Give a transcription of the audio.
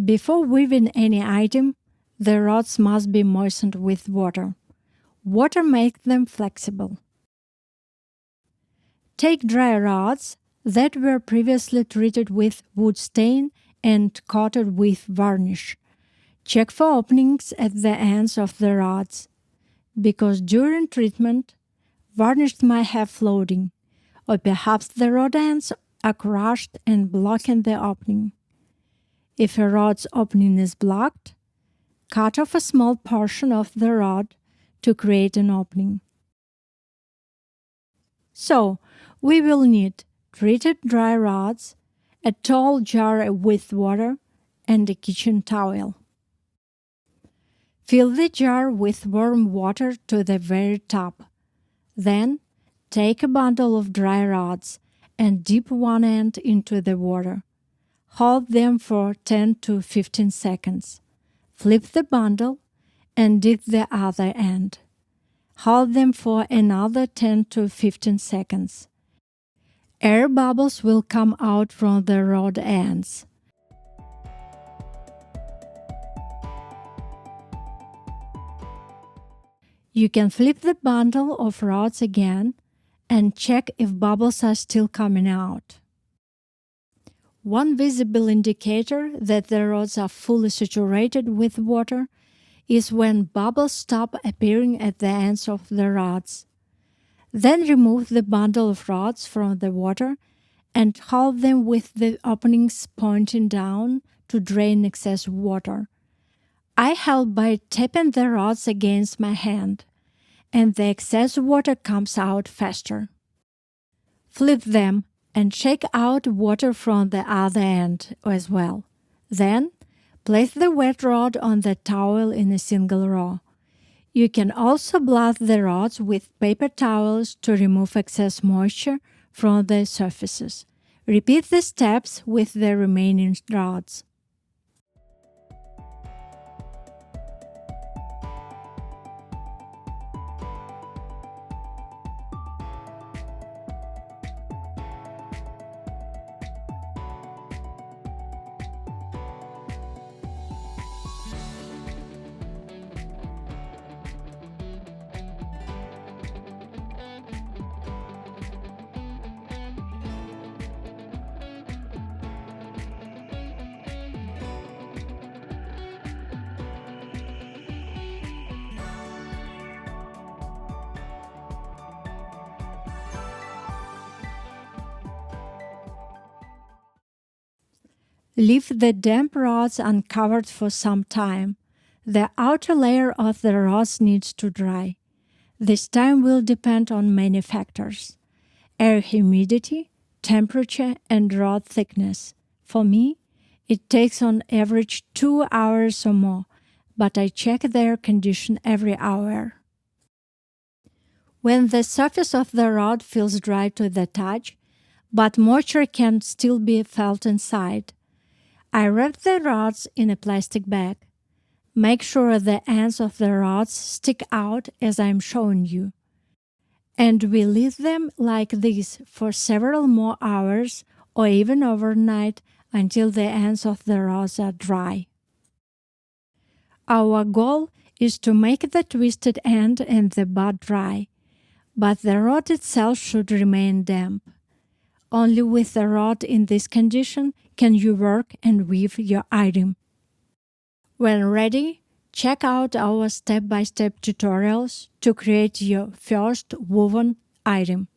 Before weaving any item, the rods must be moistened with water. Water makes them flexible. Take dry rods that were previously treated with wood stain and coated with varnish. Check for openings at the ends of the rods, because during treatment, varnish might have floating, or perhaps the rod ends are crushed and blocking the opening. If a rod's opening is blocked, cut off a small portion of the rod to create an opening. So, we will need treated dry rods, a tall jar with water, and a kitchen towel. Fill the jar with warm water to the very top. Then, take a bundle of dry rods and dip one end into the water. Hold them for 10 to 15 seconds. Flip the bundle and dip the other end. Hold them for another 10 to 15 seconds. Air bubbles will come out from the rod ends. You can flip the bundle of rods again and check if bubbles are still coming out. One visible indicator that the rods are fully saturated with water is when bubbles stop appearing at the ends of the rods. Then remove the bundle of rods from the water and hold them with the openings pointing down to drain excess water. I help by tapping the rods against my hand, and the excess water comes out faster. Flip them and shake out water from the other end as well. Then, place the wet rod on the towel in a single row. You can also blot the rods with paper towels to remove excess moisture from the surfaces. Repeat the steps with the remaining rods. Leave the damp rods uncovered for some time. The outer layer of the rods needs to dry. This time will depend on many factors: air humidity, temperature, and rod thickness. For me, it takes on average 2 hours or more, but I check their condition every hour. When the surface of the rod feels dry to the touch, but moisture can still be felt inside, I wrap the rods in a plastic bag. Make sure the ends of the rods stick out as I'm showing you. And we leave them like this for several more hours or even overnight until the ends of the rods are dry. Our goal is to make the twisted end and the butt dry, but the rod itself should remain damp. Only with the rod in this condition can you work and weave your item. When ready, check out our step-by-step tutorials to create your first woven item.